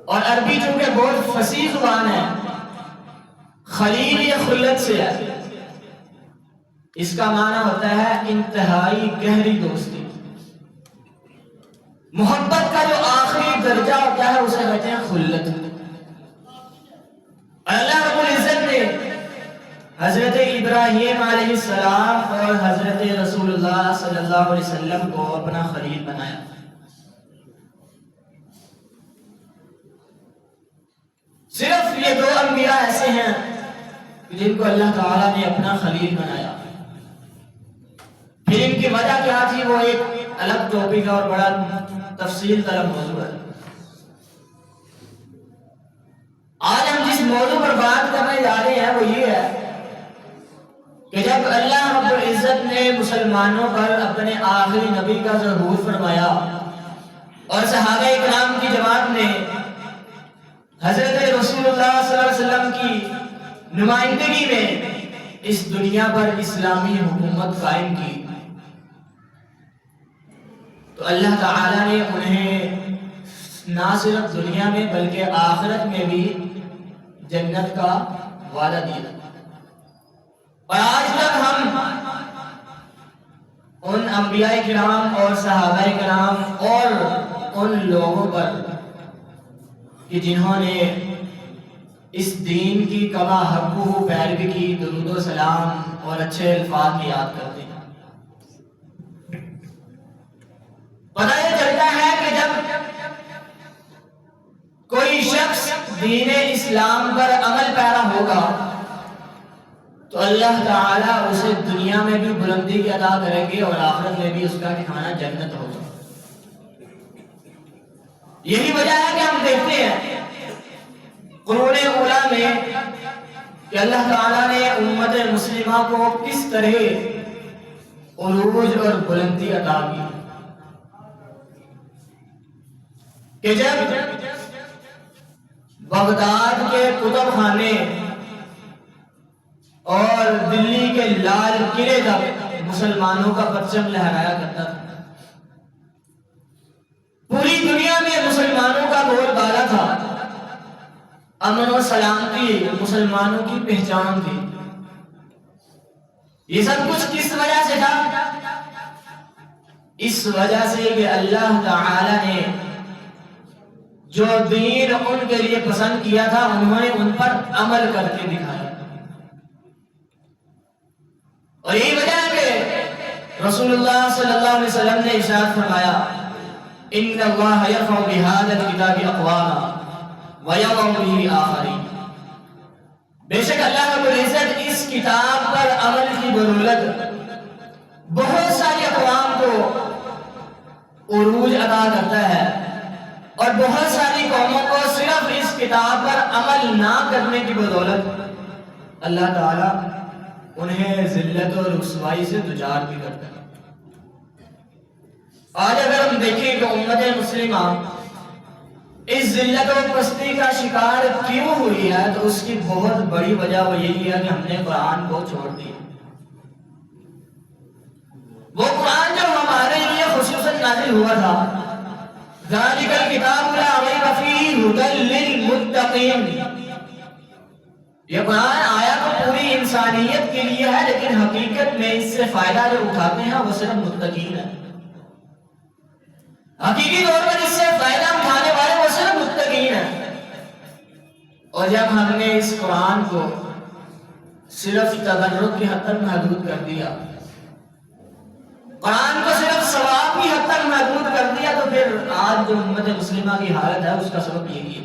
اور عربی چونکہ بہت فصیح زبان ہے، خلیل یا خلت سے ہے، اس کا معنی ہوتا ہے انتہائی گہری دوستی۔ محبت کا جو آخری درجہ ہوتا ہے اسے کہتے ہیں خلت۔ اللہ رب العزت نے حضرت ابراہیم علیہ السلام اور حضرت رسول اللہ صلی اللہ علیہ وسلم کو اپنا خلیل بنایا۔ صرف یہ دو انبیاء ایسے ہیں جن کو اللہ تعالیٰ نے اپنا خلیل بنایا۔ پھر ان کی وجہ کیا تھی وہ ایک الگ ٹاپک اور بڑا تفصیل طلب موضوع ہے۔ آج ہم جس موضوع پر بات کرنے جا رہے ہیں وہ یہ ہے کہ جب اللہ رب العزت نے مسلمانوں پر اپنے آخری نبی کا ظہور فرمایا اور صحابہ اکرام کی جماعت نے حضرت رسول اللہ صلی اللہ علیہ وسلم کی نمائندگی میں اس دنیا پر اسلامی حکومت قائم کی، تو اللہ تعالیٰ نے انہیں نہ صرف دنیا میں بلکہ آخرت میں بھی جنت کا وعدہ دیا۔ اور آج تک ہم ان انبیاء کرام اور صحابہ کرام اور ان لوگوں پر کہ جنہوں نے اس دین کی کما حقہ پیروی کی درود و سلام اور اچھے الفاظ کی یاد کرتے ہیں۔ پتہ یہ چلتا ہے کہ جب کوئی شخص دین اسلام پر عمل پیرا ہوگا تو اللہ تعالیٰ اسے دنیا میں بھی بلندی کی عطا کریں گے اور آخرت میں بھی اس کا ٹھکانہ جنت ہوگا۔ یہی وجہ ہے کہ ہم دیکھتے ہیں قرون اولیٰ میں کہ اللہ تعالیٰ نے امت مسلمہ کو کس طرح عروج اور بلندی عطا کی، کہ جب بغداد کے کتب خانے اور دلی کے لال قلعے تک مسلمانوں کا پرچم لہرایا کرتا تھا، پوری دنیا میں مسلمانوں کا بول بالا تھا، امن و سلامتی مسلمانوں کی پہچان تھی۔ یہ سب کچھ کس وجہ سے تھا؟ اس وجہ سے کہ اللہ تعالی نے جو دین ان کے لیے پسند کیا تھا انہوں نے ان پر عمل کر کے دکھایا۔ اور یہی وجہ ہے کہ رسول اللہ صلی اللہ علیہ وسلم نے ارشاد فرمایا ان اللہ یرفع بہذا الکتاب اقواما ویضع به آخرین، بے شک اللہ رب العزت اس کتاب پر عمل کی بدولت بہت ساری اقوام کو عروج عطا کرتا ہے اور بہت ساری قوموں کو صرف اس کتاب پر عمل نہ کرنے کی بدولت اللہ تعالیٰ انہیں ذلت اور رسوائی سے دوچار بھی کرتا ہے۔ آج اگر ہم دیکھیں کہ امت مسلمہ اس ذلت و پستی کا شکار کیوں ہوئی ہے تو اس کی بہت بڑی وجہ وہ یہی ہے کہ ہم نے قرآن کو چھوڑ دیا۔ وہ قرآن جو ہمارے لیے خصوصاً نازل ہوا تھا، ذالک الکتاب لا ریب فیہ ھدی للمتقین، یہ قرآن آیا تو پوری انسانیت کے لیے ہے لیکن حقیقت میں اس سے فائدہ جو اٹھاتے ہیں وہ صرف متقین ہیں۔ حقیقی طور پر اس سے فائدہ اٹھانے والے وہ صرف متقین ہیں۔ اور جب ہم نے اس قرآن کو صرف تبرک کی حد تک محدود کر دیا، قرآن کو صرف ثواب کی حد تک محدود کر دیا، تو پھر آج جو امت مسلمہ کی حالت ہے اس کا سبب یہی ہے۔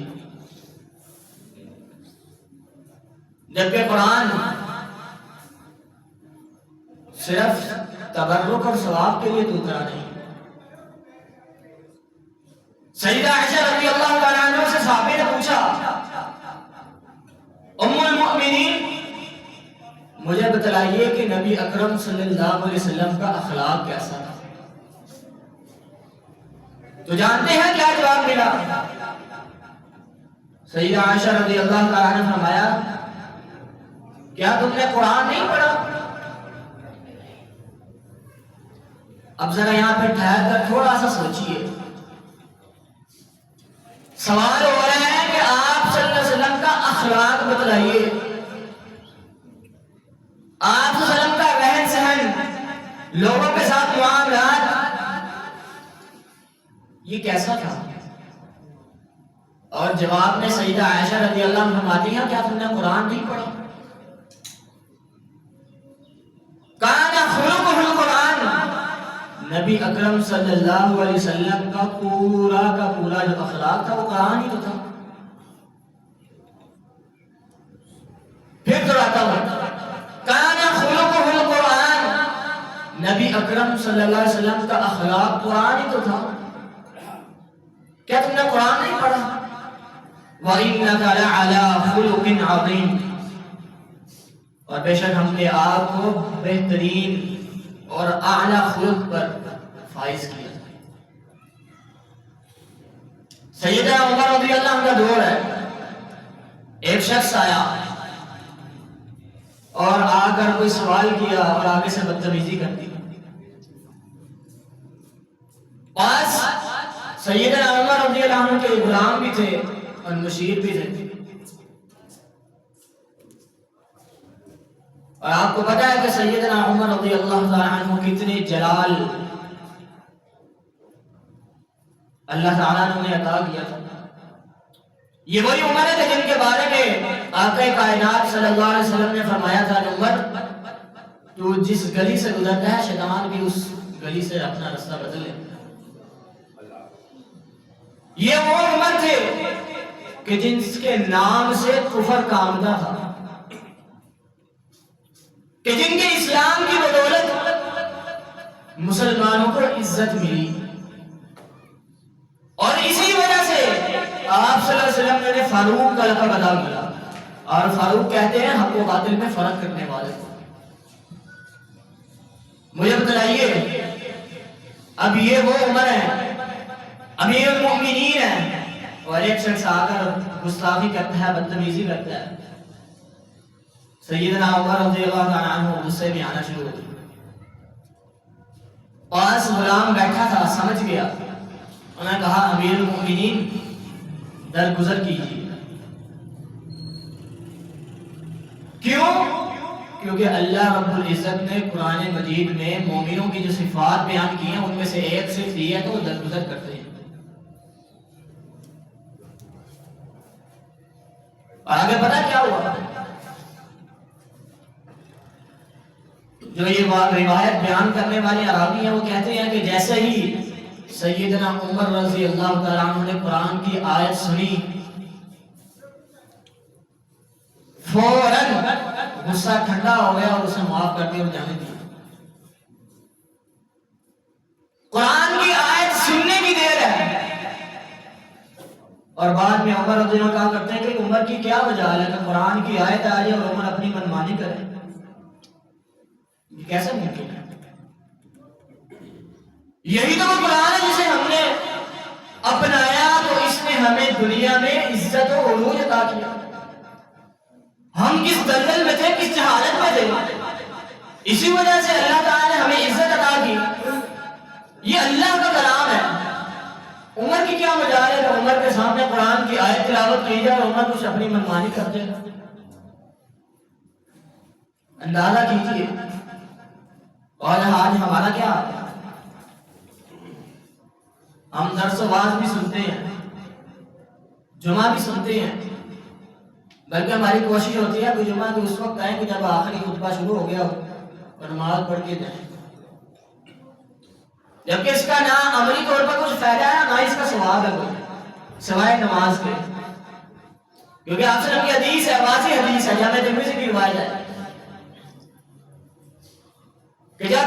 جبکہ قرآن صرف تبرک اور ثواب کے لیے تو اترا نہیں۔ سیدہ عائشہ رضی اللہ تعالیٰ عنہ سے صحابی نے پوچھا ام المؤمنین مجھے بتلائیے کہ نبی اکرم صلی اللہ علیہ وسلم کا اخلاق کیسا تھا؟ تو جانتے ہیں کیا جواب ملا؟ سیدہ عائشہ رضی اللہ تعالیٰ عنہ نے فرمایا کیا تم نے قرآن نہیں پڑھا؟ اب ذرا یہاں پہ ٹھہر کر تھوڑا سا سوچئے، سوال ہو رہا ہے اخلاق بتلائیے، آپ وسلم کا رہن سہن، لوگوں کے ساتھ معاملات، یہ کیسا تھا؟ اور جواب میں سیدہ عائشہ رضی اللہ عنہ فرماتی ہیں، کیا تم نے قرآن نہیں پڑھا؟ کان خلقہ القرآن، نبی اکرم صلی اللہ علیہ وسلم کا پورا جو اخلاق تھا وہ قرآن ہی تو تھا۔ پھر دہراتا ہوں، کان خلقہ القرآن، نبی اکرم صلی اللہ علیہ وسلم کا اخلاق قرآن ہی تو تھا۔ کیا تم نے قرآن نہیں پڑھا؟ وَإِنَّكَ لَعَلَىٰ خُلُقٍ عَظِيمٍ، اور بے شک ہم نے آپ کو بہترین اور اعلیٰ خلق پر فائز کیا۔ سیدنا عمر رضی اللہ عنہ کا دور ہے، ایک شخص آیا اور آ کر کوئی سوال کیا اور آگے سے بدتمیزی کر دی۔ پاس سیدنا عمر رضی اللہ عنہ کے غلام بھی تھے اور مشیر بھی تھے، اور آپ کو پتا ہے کہ سیدنا عمر رضی اللہ تعالیٰ عنہ کتنے جلال اللہ تعالیٰ نے انہیں عطا کیا تھا۔ یہ وہی عمر ہے جن کے بارے میں آقا کائنات صلی اللہ علیہ وسلم نے فرمایا تھا کہ عمر تو جس گلی سے گزرتا ہے شیطان بھی اس گلی سے اپنا راستہ بدل لے۔ یہ وہ عمر تھے کہ جن کے نام سے کفر کامتا تھا، کہ جن کے اسلام کی بدولت مسلمانوں کو عزت ملی، اور اسی وجہ سے آپ صلی اللہ علیہ وسلم نے فاروق کا لقب ادا کیا، اور فاروق کہتے ہیں حق و باطل میں فرق کرنے والے کو۔ مجھے بتلائیے، اب یہ وہ عمر ہے، امیر المؤمنین ہے، اور ایک شخص آ کر گستاخی کرتا ہے، بدتمیزی کرتا ہے۔ سیدنا عمر رضی اللہ عنہ غصے میں آنا شروع ہو گیا۔ پاس غلام بیٹھا تھا، سمجھ گیا، انہوں نے کہا امیر المؤمنین درگزر کیجیے۔ کیوں؟ کیونکہ اللہ رب العزت نے قرآن مجید میں مومنوں کی جو صفات بیان کی ہیں ان میں سے ایک صرف یہ ہے کہ وہ درگزر کرتے ہیں۔ اور آگے پتا کیا ہوا؟ جو یہ روایت بیان کرنے والے عربی ہیں وہ کہتے ہیں کہ جیسے ہی سیدنا عمر رضی اللہ تعالیٰ عنہ نے قرآن کی آیت سنی، فوراً غصہ ٹھنڈا ہو گیا اور اسے معاف کر دیا اور جانے دیا۔ قرآن کی آیت سننے کی دیر ہے، اور بعد میں عمر رضی اللہ عنہ کہا کرتے ہیں کہ عمر کی کیا وجہ ہے کہ قرآن کی آیت آ جائے اور عمر اپنی منمانی کرے؟ یہ کیسے ممکن ہے؟ یہی تو وہ قرآن ہے جسے ہم نے اپنایا تو اس نے ہمیں دنیا میں عزت و عروج عطا کیا۔ ہم کس دلدل میں تھے، کس جہالت میں تھے، اسی وجہ سے اللہ تعالیٰ نے ہمیں عزت عطا کی۔ یہ اللہ کا کلام ہے۔ عمر کی کیا مجال ہے کہ عمر کے سامنے قرآن کی آیت تلاوت کی جائے اور عمر کچھ اپنی منمانی کرتے ہیں؟ اندازہ کیجیے۔ اور آج ہمارا کیا حال ہے؟ ہم درس و واعظ بھی سنتے ہیں، جمعہ بھی سنتے ہیں، بلکہ ہماری کوشش ہوتی ہے کہ جمعہ کے اس وقت آئیں کہ جب آخری خطبہ شروع ہو گیا اور نماز پڑھ کے جائیں، جبکہ اس کا نہ عملی طور پر کچھ فائدہ ہے نہ اس کا ثواب ہے کوئی سوائے نماز کے، کیونکہ آپ سے کی حدیث ہے، واضح حدیث ہے، جامع ترمذی کی روایت ہے کہ جب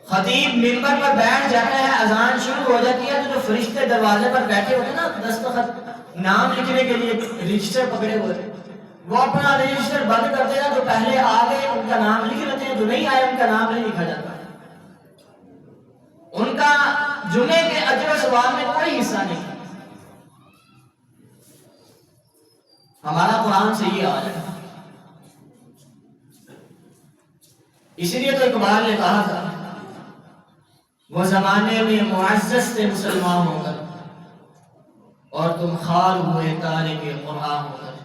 خطیب منبر پر بیٹھ جاتا ہے، اذان شروع ہو جاتی ہے، تو جو فرشتے دروازے پر بیٹھے ہوتے ہیں نا دستخط نام لکھنے کے لیے رجسٹر پکڑے ہوئے، وہ اپنا رجسٹر بند کرتے ہیں، جو پہلے آ گئے ان کا نام لکھ لیتے ہیں، جو نہیں آئے ان کا نام نہیں لکھا جاتا، ان کا جمعے کے اجر و ثواب میں کوئی حصہ نہیں۔ ہمارا قرآن سے یہ حال ہے۔ اسی لیے تو اقبال نے کہا تھا، وہ زمانے میں معزز سے مسلمان ہو کر اور تم خال ہوئے تارے کے قرآن ہو گئے۔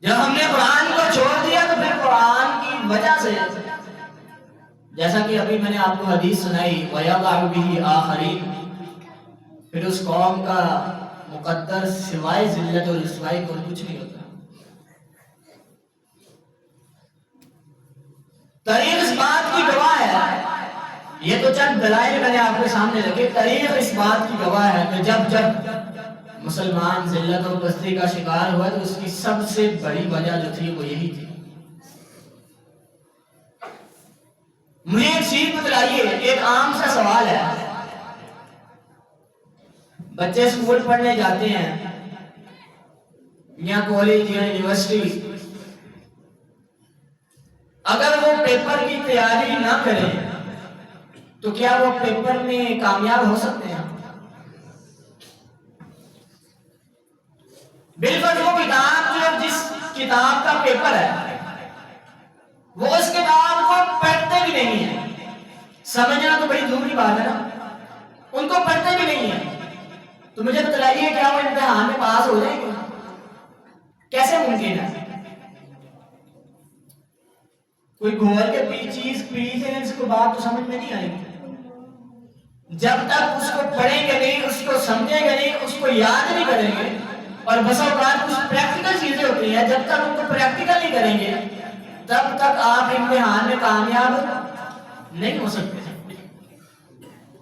جب ہم نے قرآن کو چھوڑ دیا تو پھر قرآن کی وجہ سے، جیسا کہ ابھی میں نے آپ کو حدیث سنائی وَيَضَعُ بِهِ آخَرِينَ، پھر اس قوم کا مقدر سوائے ذلت اور رسوائی کو کچھ نہیں ہوتا۔ تاریخ اس بات کی گواہ ہے، یہ تو چند دلائل میں نے آپ کے سامنے رکھے، تاریخ اس بات کی گواہ ہے کہ جب مسلمان ذلت اور پستی کا شکار ہوا تو اس کی سب سے بڑی وجہ جو تھی وہ یہی تھی۔ مجھے ایک چیز بتلائیے، ایک عام سا سوال ہے، بچے اسکول پڑھنے جاتے ہیں یا کالج یا یونیورسٹی، اگر وہ پیپر کی تیاری نہ کریں تو کیا وہ پیپر میں کامیاب ہو سکتے ہیں؟ بالفرض وہ کتاب جو جس کتاب کا پیپر ہے وہ اس کتاب کو پڑھتے بھی نہیں ہیں، سمجھنا تو بڑی دور کی بات ہے نا، ان کو پڑھتے بھی نہیں ہیں، تو مجھے بتلائیے کیا وہ امتحان میں پاس ہو جائیں گے؟ کیسے ممکن ہے؟ کوئی گھوڑ کے چیز پیتے ہیں اس کو بات تو سمجھ میں نہیں آئے گی جب تک اس کو پڑھیں گے نہیں، اس کو سمجھیں گے نہیں، اس کو یاد نہیں کریں گے۔ اور بس اوقات کچھ پریکٹیکل چیزیں ہوتی ہیں، جب تک ان کو پریکٹیکل نہیں کریں گے تب تک آپ امتحان میں کامیاب نہیں ہو سکتے۔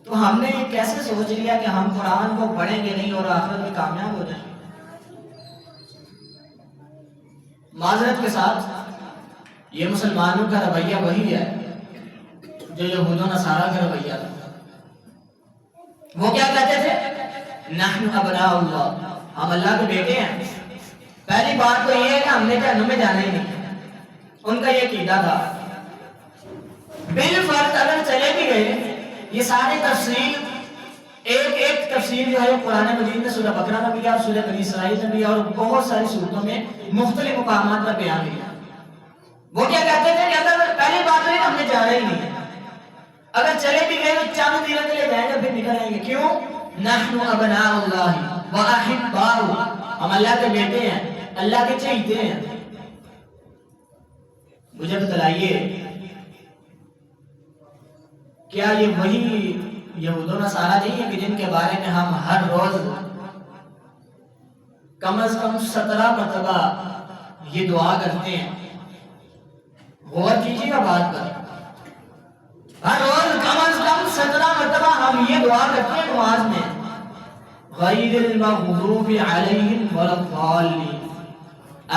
تو ہم نے یہ کیسے سوچ لیا کہ ہم قرآن کو پڑھیں گے نہیں اور آخرت میں کامیاب ہو جائیں گے؟ معذرت کے ساتھ یہ مسلمانوں کا رویہ وہی ہے جو یہود و نصارہ کا رویہ تھا۔ وہ کیا کہتے تھے؟ نحن ابناء اللہ، ہم اللہ کے بیٹے ہیں۔ پہلی بات تو یہ ہے کہ ہم نے جہنم میں جانا ہی نہیں، ان کا یہ عقیدہ تھا۔ بالفرض اگر چلے بھی گئے، یہ سارے تفصیل ایک تفصیل جو ہے قرآن مجید میں سورہ بقرہ میں بھی اور سورہ بنی اسرائیل میں بھی اور بہت ساری صورتوں میں مختلف مقامات پر بیان کیا۔ وہ کیا کہتے تھے کہ اگر پہلی بات تو ہم نے جانا ہی نہیں، اگر چلے بھی گئے تو چند دنوں کے لیے جائیں گے پھر نکل آئیں گے۔ کیوں؟ نحن ابناء اللہ واحباؤہ، ہم اللہ کے بیٹے ہیں، اللہ کے چہیتے ہیں۔ مجھے بتلائیے کیا یہ وہی یہود و نصارہ نہیں ہے کہ جن کے بارے میں ہم ہر روز کم از کم 17 مرتبہ یہ دعا کرتے ہیں؟ غور کیجیے گا بات پر، ہر روز کم از کم 17 مرتبہ ہم یہ دعا کرتے ہیں نماز میں، غیر المغضوب علیہم ولا الضالین،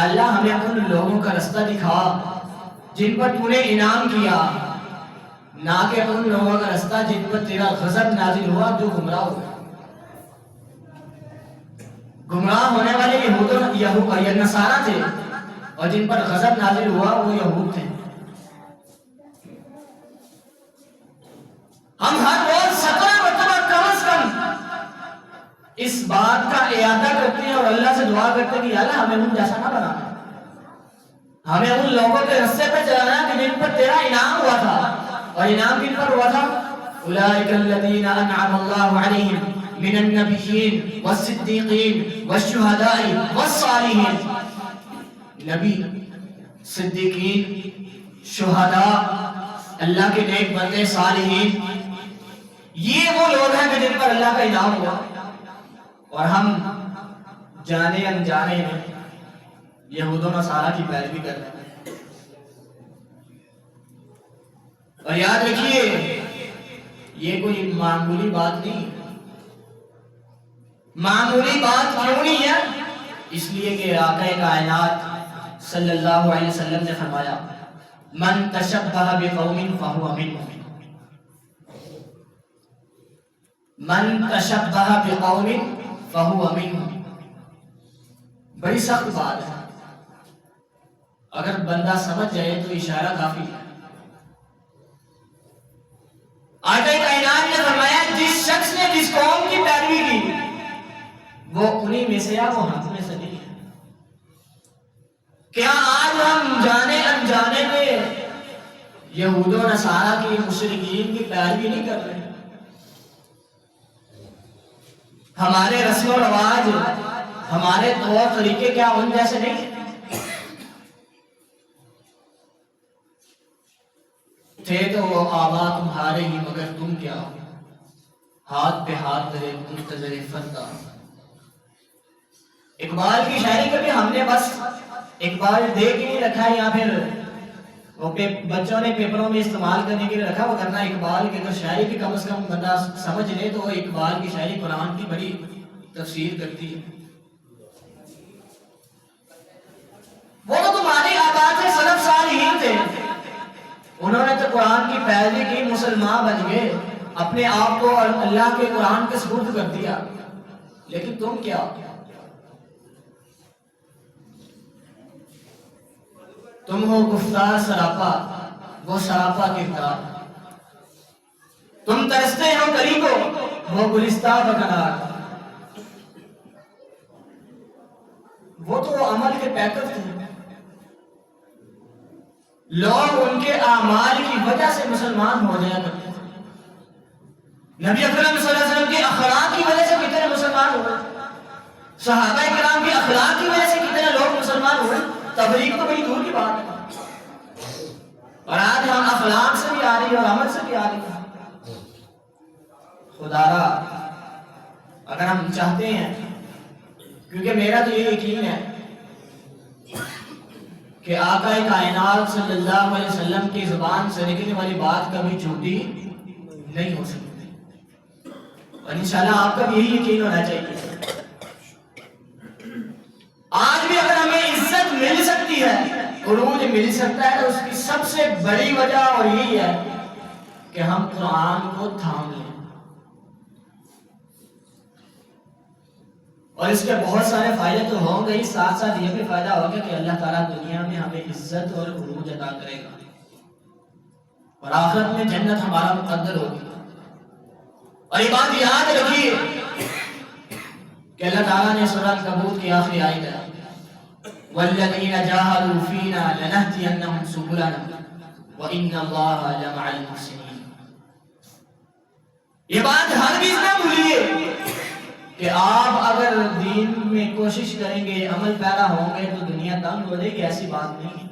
اللہ ہمیں ان لوگوں کا رستہ دکھا جن پر تو نے انعام کیا، نہ کہ ان لوگوں کا رستہ جن پر تیرا غضب نازل ہوا جو گمراہ ہوئے۔ گمراہ ہونے والے یہود یا نصارہ تھے اور جن پر غضب نازل ہوا وہ یہود تھے۔ ہم ہر روز 17 مرتبہ کم از کم اس بات کا اعادہ کرتے ہیں اور اللہ سے دعا کرتے ہیں کہ اللہ ہمیں ان جیسا نہ بنانا، ہمیں ان لوگوں کے رستے پہ چلانا کہ جن پر تیرا انعام ہوا تھا، اور انعام کن پر ہوا تھا؟ اولئک الذین انعم اللہ علیہم من النبیین والصدیقین والشہداء والصالحین، نبی، صدیقین، شہداء، اللہ کے نیک بندے، صالحین، یہ وہ لوگ ہیں کہ جن پر اللہ کا انعام ہوا، اور ہم جانے انجانے میں یہود و نصارہ کی پیروی کر رہے ہیں۔ اور یاد رکھیے یہ کوئی معمولی بات نہیں، معمولی بات کیوں نہیں ہے؟ اس لیے کہ آقا کائنات صلی اللہ علیہ وسلم نے فرمایا من تشبہ بقوم فہو منہم، من تشبہ بقوم فہو منہم، بڑی سخت بات ہے، اگر بندہ سمجھ جائے تو اشارہ کافی ہے۔ آقا کائنات نے فرمایا جس شخص نے جس قوم کی پیروی کی وہ انہی میں سے ہے، وہ ہم میں سے نہیں ہے۔ کیا آج ہم جانے انجانے میں یہود و نصارہ کی مشرکین کی پیروی نہیں کر رہے؟ ہمارے رسم و رواج، ہمارے طور طریقے کیا ان جیسے نہیں تھے؟ تو وہ آبا تمہارے ہی مگر تم کیا ہو، ہاتھ پہ ہاتھ دھرے منتظر فردا۔ اقبال کی شاعری کبھی ہم نے بس اقبال دے کے نہیں رکھا ہے، یا پھر وہ بچوں نے پیپروں میں استعمال کرنے کے لیے رکھا، وہ کرنا اقبال کی اگر شاعری بھی کم از کم بندہ سمجھ لے تو وہ اقبال کی شاعری قرآن کی بڑی تفسیر کرتی ہے۔ وہ تو تمہارے آبا سے سلف صالحین تھے، انہوں نے تو قرآن کی پیروی کی، مسلمان بن گئے، اپنے آپ کو اللہ کے قرآن کے سپرد کر دیا، لیکن تم کیا؟ تم ہو گفتار سراپا، وہ سراپا کردار، تم ترستے ہو قریبو، وہ گلستہ بقرار۔ وہ تو عمل کے پیکر تھے، لوگ ان کے اعمال کی وجہ سے مسلمان ہو جایا کرتے تھے۔ نبی اکرم صلی اللہ علیہ وسلم کے اخلاق کی وجہ سے کتنے مسلمان ہوئے، صحابہ کرام کے اخلاق کی وجہ سے کتنے لوگ مسلمان ہوئے، تبلیغ تو بڑی دور کی بات ہے۔ اور آج ہم اخلاق سے بھی آ رہی ہے اور عمل سے بھی آ رہی ہے۔ خدا را اگر ہم چاہتے ہیں، کیونکہ میرا تو یہ یقین ہے کہ آقا کائنات صلی اللہ علیہ وسلم کی زبان سے نکلنے والی بات کبھی جھوٹی نہیں ہو سکتی، اور انشاءاللہ آپ کا بھی یہی یقین ہونا چاہیے۔ آج بھی اگر ہمیں عزت مل سکتی ہے، عروج مل سکتا ہے، تو اس کی سب سے بڑی وجہ اور یہی ہے کہ ہم قرآن کو تھام لیں۔ اور اس کے بہت سارے فائدے تو ہوں گے، ساتھ ساتھ یہ بھی فائدہ ہوگا کہ اللہ تعالیٰ دنیا میں ہمیں عزت اور عروج عطا کرے گا، اور آخرت میں جنت ہمارا مقدر ہوگی۔ اور یہ بات یاد رکھیے کہ اللہ تعالیٰ نے سورہ عنکبوت کی آخری آیت ہے وَالَّذِينَ جَاهَدُوا فِينَا لَنَهْدِيَنَّهُمْ سُبُلَنَا وَإِنَّ اللَّهَ لَمَعَ الْمُحْسِنِينَ۔ یہ بات ہرگز نہ بھولیے کہ آپ اگر دین میں کوشش کریں گے، عمل پیرا ہوں گے تو دنیا تنگ ہو جائے گی، ایسی بات نہیں ہے۔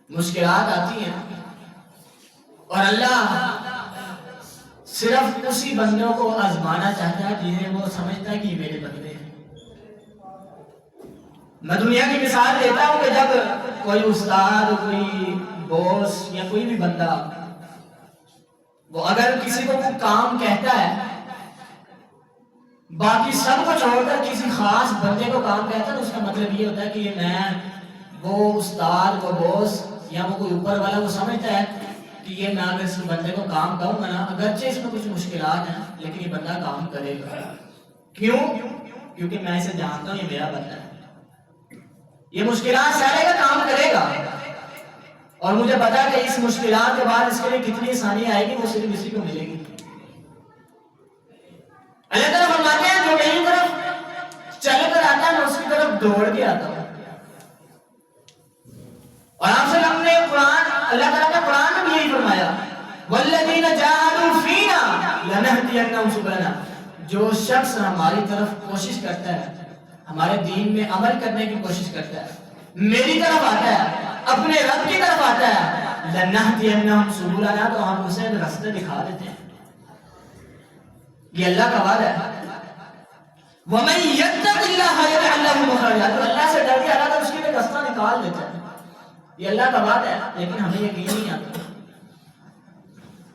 مشکلات آتی ہیں، اور اللہ صرف اسی بندوں کو آزمانا چاہتا ہے جنہیں وہ سمجھتا ہے کہ یہ میرے بندے ہیں۔ میں دنیا کی مثال دیتا ہوں کہ جب کوئی استاد، کوئی باس یا کوئی بھی بندہ وہ اگر کسی کو کوئی کام کہتا ہے، باقی سب کو چھوڑ کر کسی خاص بندے کو کام کہتا ہے، تو اس کا مطلب یہ ہوتا ہے کہ یہ میں وہ استاد، وہ باس یا وہ کوئی اوپر والا وہ سمجھتا ہے کہ یہ میں اگر اس بندے کو کام کروں گا نا، اگرچہ اس میں کچھ مشکلات ہیں لیکن یہ بندہ کام کرے گا۔ کیوں؟ کیونکہ میں اسے جانتا ہوں، یہ میرا بندہ ہے، یہ مشکلات سہلے گا، کام کرے گا، اور مجھے پتا کہ اس مشکلات کے بعد اس کے لیے کتنی آسانی آئے گی، وہ صرف اسی کو ملے گی۔ اللہ تعالیٰ فرماتے ہیں جو میری طرف چل کر آتا ہے میں اس کی طرف دوڑ کے آتا ہوں۔ اور آپ سے ہم نے قرآن، اللہ تعالیٰ نے قرآن میں بھی یہی فرمایا وَالَّذِينَ جَاهَدُوا فِينَا لَنَهْدِيَنَّهُمْ سُبُلَنَا۔ جو شخص ہماری طرف کوشش کرتا ہے، ہمارے دین میں عمل کرنے کی کوشش کرتا ہے، میری طرف آتا ہے، اپنے رب کی طرف آتا ہے، لَنَهْدِيَنَّهُمْ سُبُلَنَا، تو ہم اسے راستے دکھا دیتے ہیں۔ یہ اللہ کا وعدہ ہے۔ وَمَن يَتَّقِ اللَّهَ يَجْعَل لَّهُ مَخْرَجًا، تو اللہ سے ڈر کے اللہ تعالیٰ اس کے لیے راستہ نکال دیتا ہے۔ یہ اللہ کا وعدہ ہے، لیکن ہمیں یقین نہیں آتا۔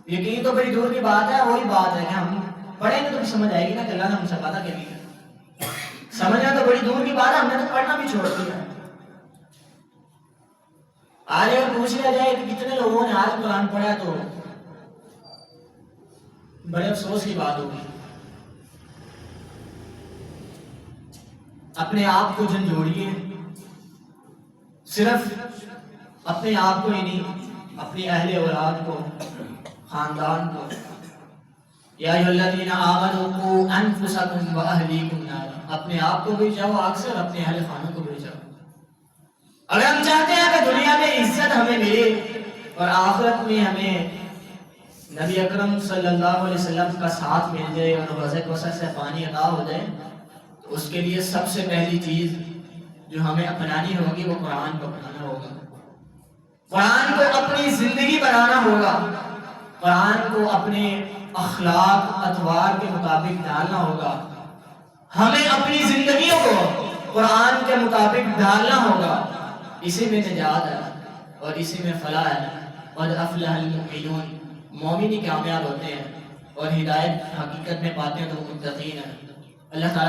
یقین تو بڑی دور کی بات ہے، وہی بات ہے کہ ہم پڑھیں گے تو سمجھ آئے گی نا کہ اللہ نے ہم سے وعدہ کر لیا۔ سمجھنا تو بڑی دور کی بات ہے، ہم نے تو پڑھنا بھی چھوڑ دیا۔ آج اگر پوچھ لیا جائے کہ کتنے لوگوں نے آج قرآن پڑھا تو بڑے افسوس کی بات ہوگی۔ اپنے آپ کو جھنجھوڑیے، صرف اپنے آپ کو ہی نہیں، اپنی اہل اولاد کو، خاندان کو۔ یا ایھا الذین آمنوا قوا انفسکم واہلیکم نارا، اپنے آپ کو بھی بچاؤ آگ سے اور اپنے اہل خانہ کو بھی بچاؤ۔ اگر ہم چاہتے ہیں کہ دنیا میں عزت ہمیں ملے اور آخرت میں ہمیں نبی اکرم صلی اللہ علیہ وسلم کا ساتھ مل جائے اور حوض کوثر سے پانی عطا ہو جائے تو اس کے لیے سب سے پہلی چیز جو ہمیں اپنانی ہوگی وہ قرآن کو اپنانا ہوگا، قرآن کو اپنی زندگی بنانا ہوگا، قرآن کو اپنے اخلاق اطوار کے مطابق ڈالنا ہوگا، ہمیں اپنی زندگیوں کو قرآن کے مطابق ڈالنا ہوگا۔ اسی میں نجات ہے اور اسی میں فلاح ہے۔ قد افلح المؤمنون، مومن ہی کامیاب ہوتے ہیں اور ہدایت حقیقت میں پاتے ہیں تو وہ متقین ہیں۔ اللہ تعالیٰ